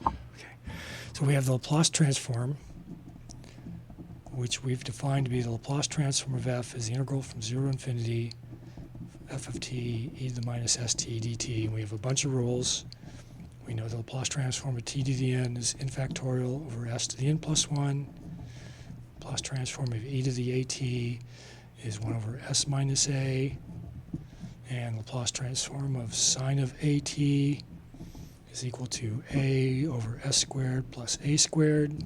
Okay, so we have the Laplace transform, which we've defined to be the Laplace transform of f is the integral from 0 to infinity f of t e to the minus st dt. We have a bunch of rules. We know the Laplace transform of t to the n is n factorial over s to the n plus 1. Laplace transform of e to the at is 1 over s minus a. And Laplace transform of sine of at is equal to a over s squared plus a squared.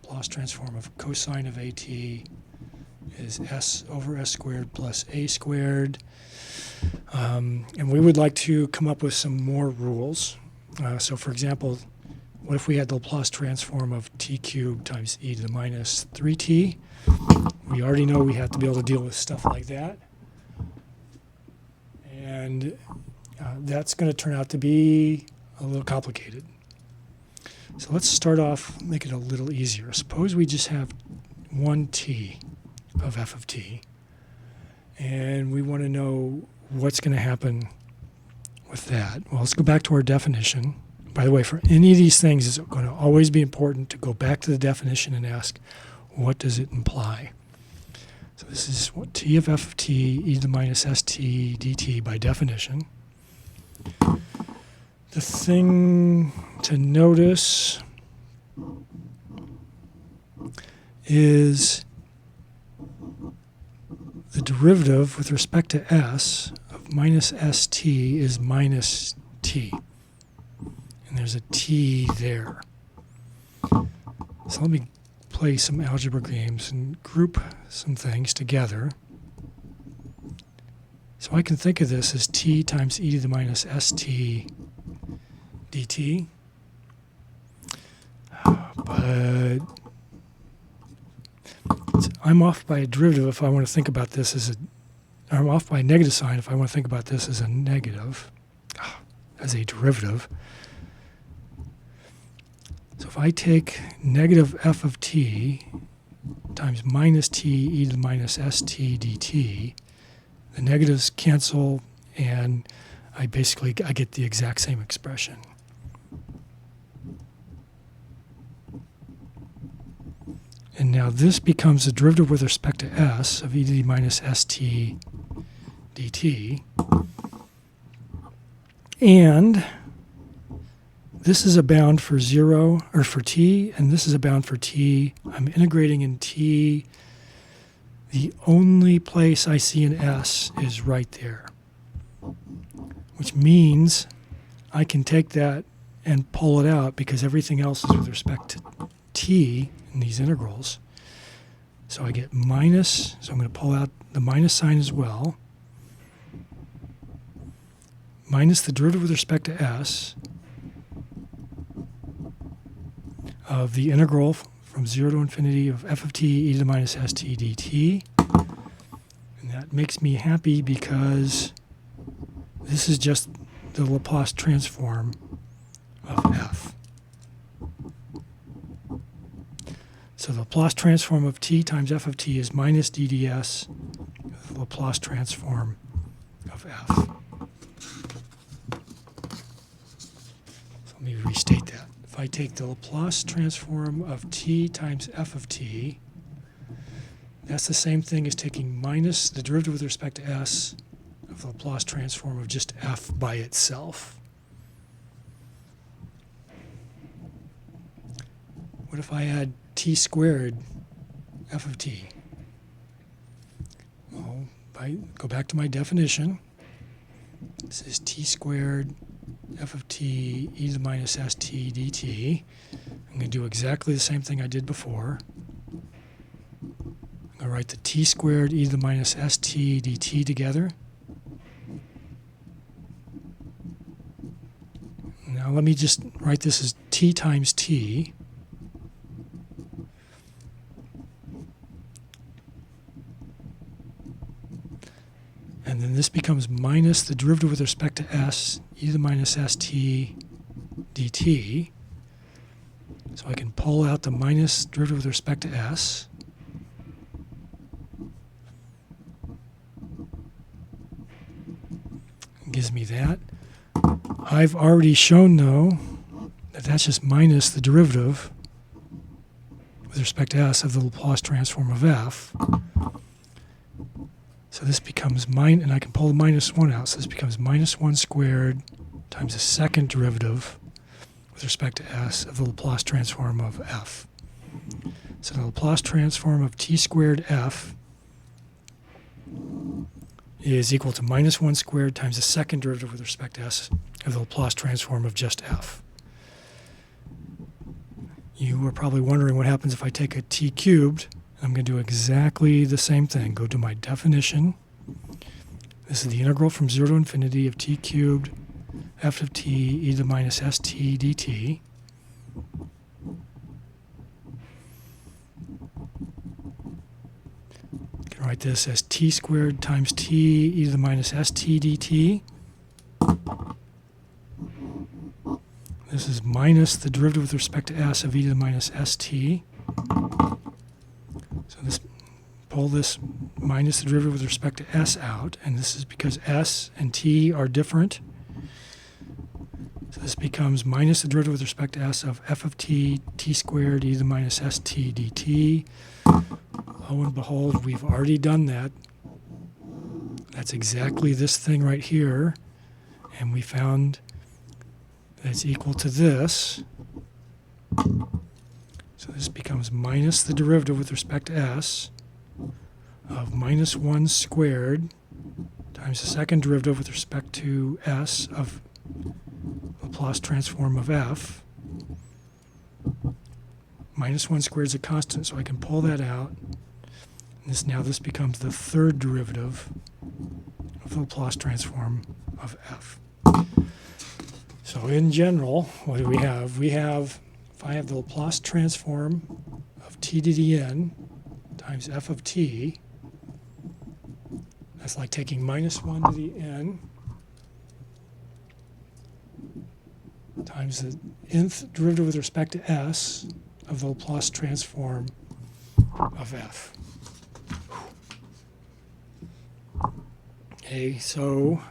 Laplace transform of cosine of at is s over s squared plus a squared. And we would like to come up with some more rules. So for example, what if we had the Laplace transform of t cubed times e to the minus 3t? We already know we have to be able to deal with stuff like that. And that's going to turn out to be a little complicated. So let's start off, make it a little easier. Suppose we just have 1t of f of t, and we want to know what's going to happen with that. Well, let's go back to our definition. By the way, for any of these things, it's going to always be important to go back to the definition and ask, what does it imply? So this is what t of f of t e to the minus st dt by definition. The thing to notice is the derivative with respect to s of minus st is minus t. And there's a t there. So let me play some algebra games and group some things together. So I can think of this as t times e to the minus st dt. But I'm off by a derivative if I want to think about this as I'm off by a negative sign if I want to think about this as a negative, as a derivative. So if I take negative f of t times minus t e to the minus st dt, the negatives cancel and I get the exact same expression. And now this becomes the derivative with respect to s of e to the minus st dt. And this is a bound for 0, or for t, and this is a bound for t. I'm integrating in t. The only place I see an s is right there, which means I can take that and pull it out because everything else is with respect to t in these integrals. So I get minus, so I'm going to pull out the minus sign as well, minus the derivative with respect to s of the integral from 0 to infinity of f of t e to the minus st dt. And that makes me happy because this is just the Laplace transform of f. So the Laplace transform of t times f of t is minus dds, the Laplace transform of f. So let me restate that. If I take the Laplace transform of t times f of t, that's the same thing as taking minus the derivative with respect to s of the Laplace transform of just f by itself. What if I add t squared f of t? Well, if I go back to my definition, this is t squared f of t e to the minus st dt. I'm going to do exactly the same thing I did before. I'm going to write the t squared e to the minus st dt together. Now let me just write this as t times t. And then this becomes minus the derivative with respect to s, e to the minus st dt. So I can pull out the minus derivative with respect to s. It gives me that. I've already shown, though, that's just minus the derivative with respect to s of the Laplace transform of f. So this becomes and I can pull the minus 1 out, so this becomes minus 1 squared times the second derivative with respect to s of the Laplace transform of f. So the Laplace transform of t squared f is equal to minus 1 squared times the second derivative with respect to s of the Laplace transform of just f. You are probably wondering what happens if I take a t cubed. I'm going to do exactly the same thing. Go to my definition. This is the integral from 0 to infinity of t cubed f of t e to the minus st dt. I can write this as t squared times t e to the minus st dt. This is minus the derivative with respect to s of e to the minus st. So this, pull this minus the derivative with respect to s out, and this is because s and t are different. So this becomes minus the derivative with respect to s of f of t, t squared e to the minus st dt. Lo and behold, we've already done that. That's exactly this thing right here, and we found that it's equal to this. So this becomes minus the derivative with respect to s of minus 1 squared times the second derivative with respect to s of Laplace transform of f. Minus 1 squared is a constant, so I can pull that out. And this becomes the third derivative of the Laplace transform of f. So in general, what do we have? We have, if I have the Laplace transform of t to the n times f of t, that's like taking minus 1 to the n times the nth derivative with respect to s of the Laplace transform of f. Okay, so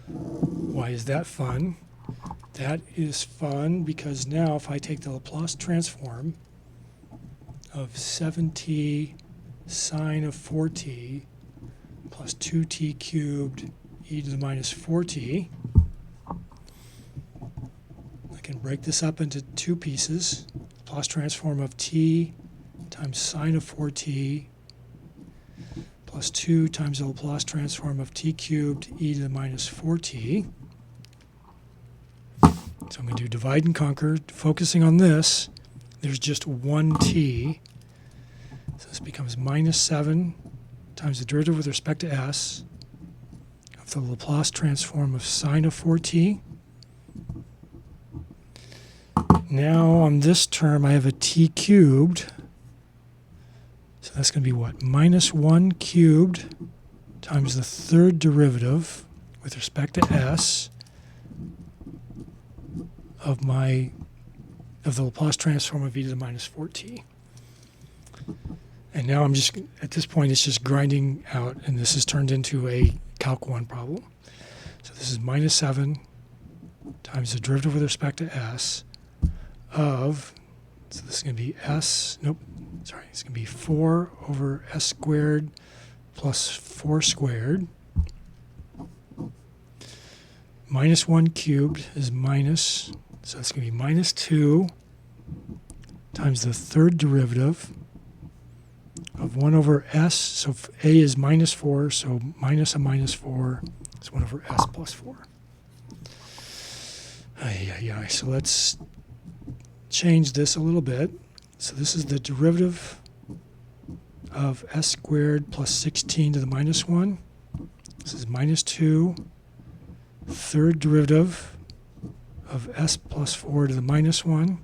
why is that fun? That is fun because now if I take the Laplace transform of 7t sine of 4t plus 2t cubed e to the minus 4t, I can break this up into two pieces. Laplace transform of t times sine of 4t plus 2 times the Laplace transform of t cubed e to the minus 4t. So I'm going to do divide and conquer. Focusing on this, there's just one t. So this becomes minus 7 times the derivative with respect to s of the Laplace transform of sine of 4t. Now on this term I have a t cubed. So that's going to be what? Minus 1 cubed times the third derivative with respect to s of the Laplace transform of e to the minus 4t. And now I'm just, at this point, it's just grinding out, and this is turned into a Calc 1 problem. So this is minus 7 times the derivative with respect to s of, so this is going to be it's going to be 4 over s squared plus 4 squared. Minus 1 cubed is minus, so it's going to be minus 2 times the third derivative of 1 over s. So if a is minus 4, so minus a minus 4 is 1 over s plus 4. So let's change this a little bit. So this is the derivative of s squared plus 16 to the minus 1. This is minus 2, third derivative of s plus 4 to the minus 1.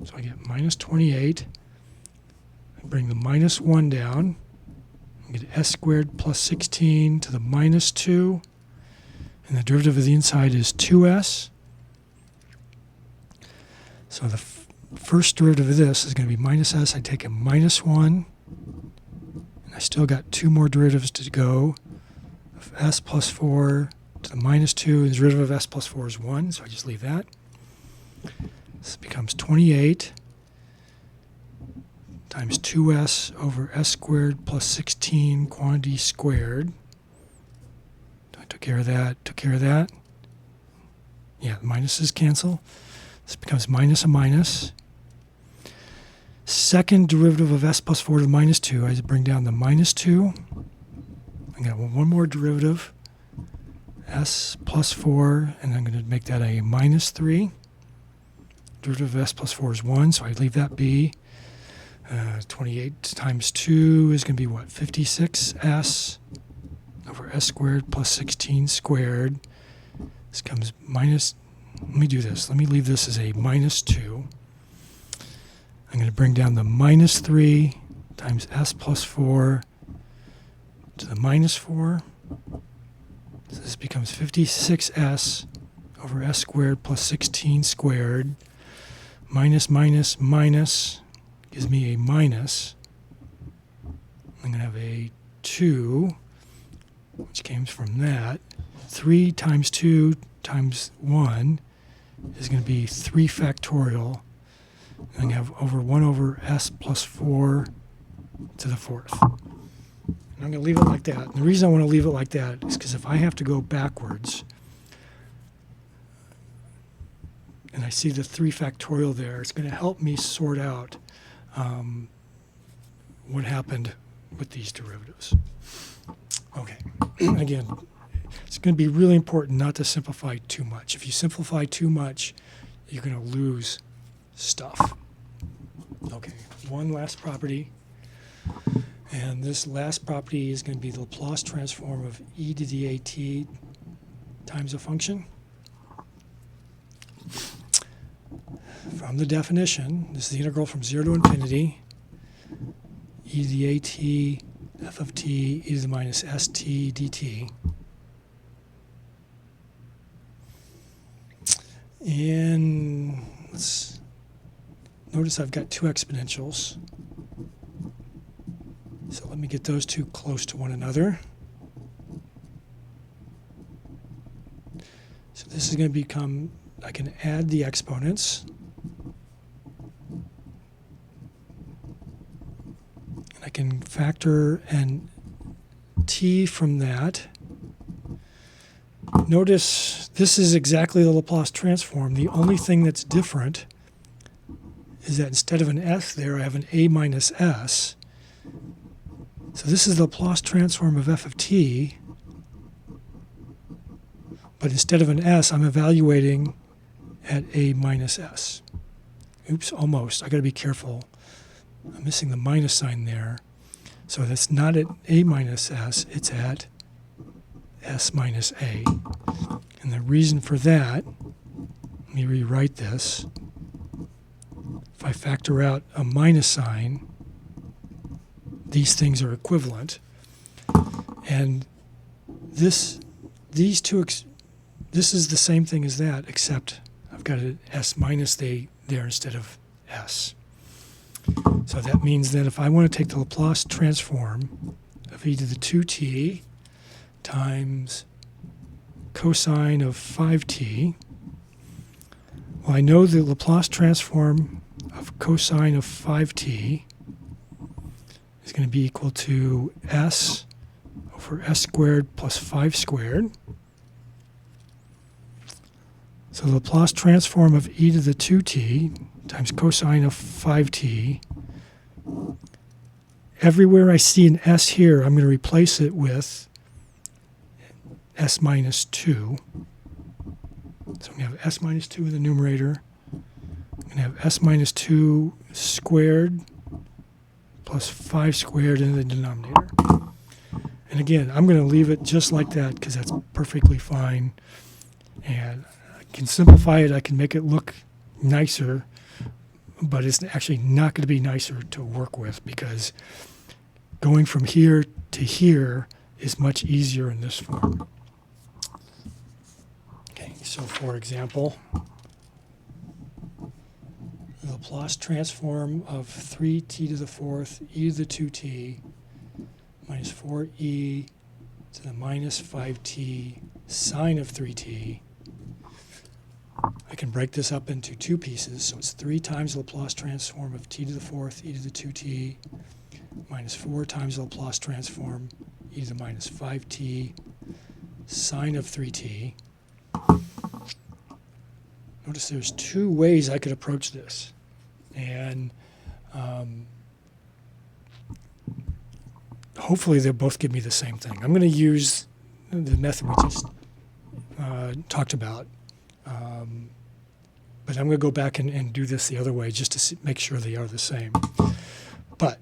So I get minus 28. I bring the minus 1 down. I get s squared plus 16 to the minus 2. And the derivative of the inside is 2s. So the first derivative of this is going to be minus s. I take a minus 1. And I still got two more derivatives to go. Of s plus 4 to the minus 2. And the derivative of s plus 4 is 1. So I just leave that. This becomes 28 times 2s over s squared plus 16 quantity squared. I took care of that, took care of that. Yeah, the minuses cancel. This becomes minus a minus. Second derivative of s plus 4 to the minus 2, I bring down the minus 2. I got one more derivative, s plus 4, and I'm going to make that a minus 3. Derivative of s plus 4 is 1, so I leave that be. 28 times 2 is going to be what? 56s over s squared plus 16 squared. This comes minus, let me do this. Let me leave this as a minus 2. I'm going to bring down the minus 3 times s plus 4 to the minus 4. So this becomes 56s over s squared plus 16 squared. Minus, minus, minus gives me a minus. I'm going to have a 2, which came from that. 3 times 2 times 1 is going to be 3 factorial. I'm going to have over 1 over s plus 4 to the 4th. And I'm going to leave it like that. And the reason I want to leave it like that is because if I have to go backwards, and I see the 3 factorial there, it's going to help me sort out what happened with these derivatives. Okay, again, it's going to be really important not to simplify too much. If you simplify too much, you're going to lose stuff. Okay, one last property, and this last property is going to be the Laplace transform of e to the at times a function. From the definition, this is the integral from 0 to infinity, e to the at f of t e to the minus st dt. And let's notice I've got 2 exponentials. So let me get those two close to one another. So this is going to become, I can add the exponents. And I can factor an t from that. Notice this is exactly the Laplace transform. The only thing that's different is that instead of an s there, I have an a minus s. So this is the Laplace transform of f of t, but instead of an s, I'm evaluating at a minus s. Oops, almost. I got to be careful. I'm missing the minus sign there. So that's not at a minus s, it's at s minus a. And the reason for that, let me rewrite this. If I factor out a minus sign, these things are equivalent. And this is the same thing as that, except I've got an s minus a there instead of s. So that means that if I want to take the Laplace transform of e to the 2t times cosine of 5t, well, I know the Laplace transform of cosine of 5t is going to be equal to s over s squared plus 5 squared. So the Laplace transform of e to the 2t times cosine of 5t. Everywhere I see an s here, I'm going to replace it with s minus 2. So we have s minus 2 in the numerator. I'm going to have s minus 2 squared plus 5 squared in the denominator. And again, I'm going to leave it just like that because that's perfectly fine. And I can simplify it. I can make it look nicer, but it's actually not going to be nicer to work with because going from here to here is much easier in this form. Okay, so for example, the Laplace transform of 3t to the 4th e to the 2t minus 4e to the minus 5t sine of 3t. I can break this up into two pieces. So it's 3 times the Laplace transform of t to the fourth e to the 2t minus 4 times the Laplace transform e to the minus 5t sine of 3t. Notice there's two ways I could approach this. And hopefully they'll both give me the same thing. I'm going to use the method we just talked about. But I'm going to go back and do this the other way just to make sure they are the same. But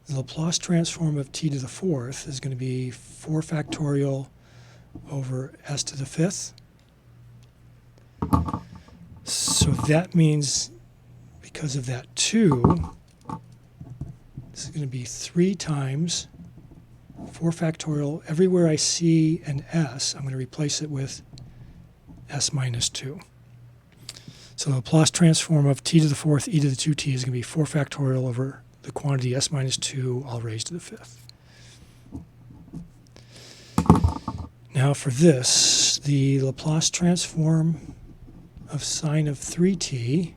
the Laplace transform of t to the fourth is going to be 4 factorial over s to the fifth. So that means, because of that 2, this is going to be 3 times 4 factorial. Everywhere I see an s, I'm going to replace it with s minus 2. So the Laplace transform of t to the fourth e to the 2t is going to be 4 factorial over the quantity s minus 2 all raised to the fifth. Now for this, the Laplace transform of sine of 3t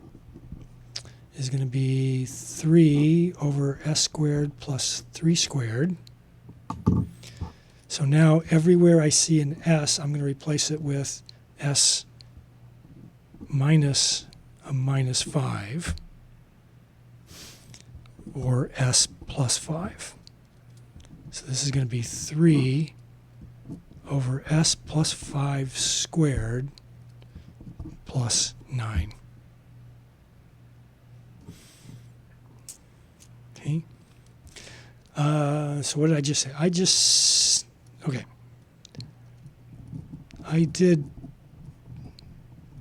is going to be 3 over s squared plus 3 squared. So now everywhere I see an s, I'm going to replace it with s minus a minus 5 or s plus 5. So this is going to be 3 over s plus 5 squared plus 9. Okay. So what did I just say? I did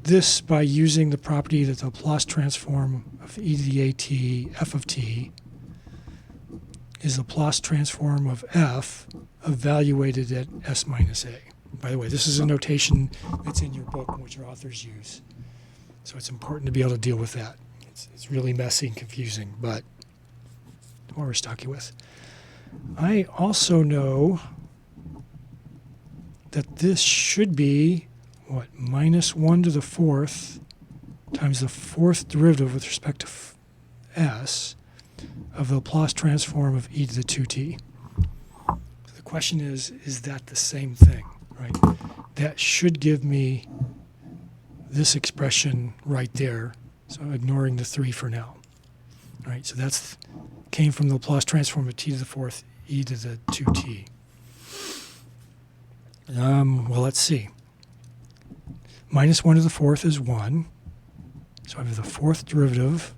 this by using the property that the Laplace transform of e to the at f of t is the Laplace transform of f evaluated at s minus a. By the way, this is a notation that's in your book, which your authors use. So it's important to be able to deal with that. It's really messy and confusing, but what we're stuck with. I also know that this should be, minus 1 to the fourth times the fourth derivative with respect to s of the Laplace transform of e to the 2t. So the question is that the same thing, right? That should give me this expression right there, so ignoring the 3 for now. All right, so that's came from the Laplace transform of t to the fourth e to the 2t. Well, let's see. Minus 1 to the fourth is 1. So I have the fourth derivative.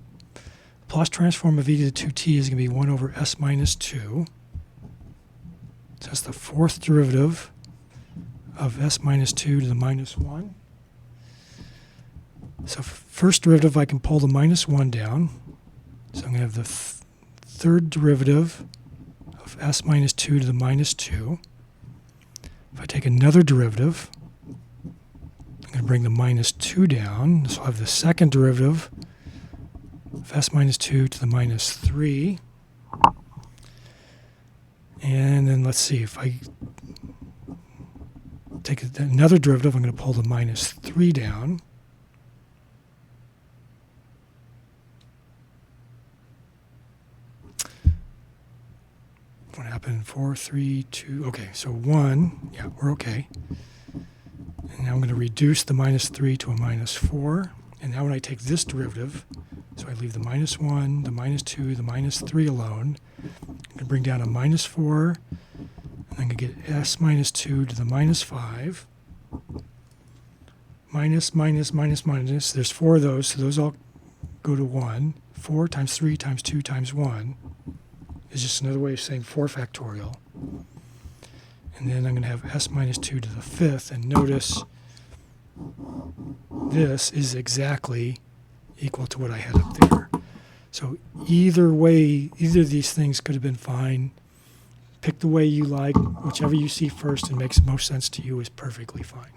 Laplace transform of e to the 2t is going to be 1 over s minus 2. So that's the fourth derivative of s minus 2 to the minus 1. So first derivative, I can pull the minus 1 down. So I'm going to have the third derivative of s minus 2 to the minus 2. If I take another derivative, I'm going to bring the minus 2 down. So I'll have the second derivative of s minus 2 to the minus 3. And then let's see, if I take another derivative, I'm going to pull the minus 3 down. What happened? 4, 3, 2. Okay, so 1. Yeah, we're okay. And now I'm going to reduce the minus 3 to a minus 4. And now when I take this derivative, so I leave the minus 1, the minus 2, the minus 3 alone, I'm going to bring down a minus 4, and I'm going to get s minus 2 to the minus 5. Minus, minus, minus, minus. There's 4 of those, so those all go to 1. 4 times 3 times 2 times 1 is just another way of saying 4 factorial. And then I'm going to have s minus 2 to the fifth, and notice this is exactly equal to what I had up there. So either way, either of these things could have been fine. Pick the way you like. Whichever you see first and makes most sense to you is perfectly fine.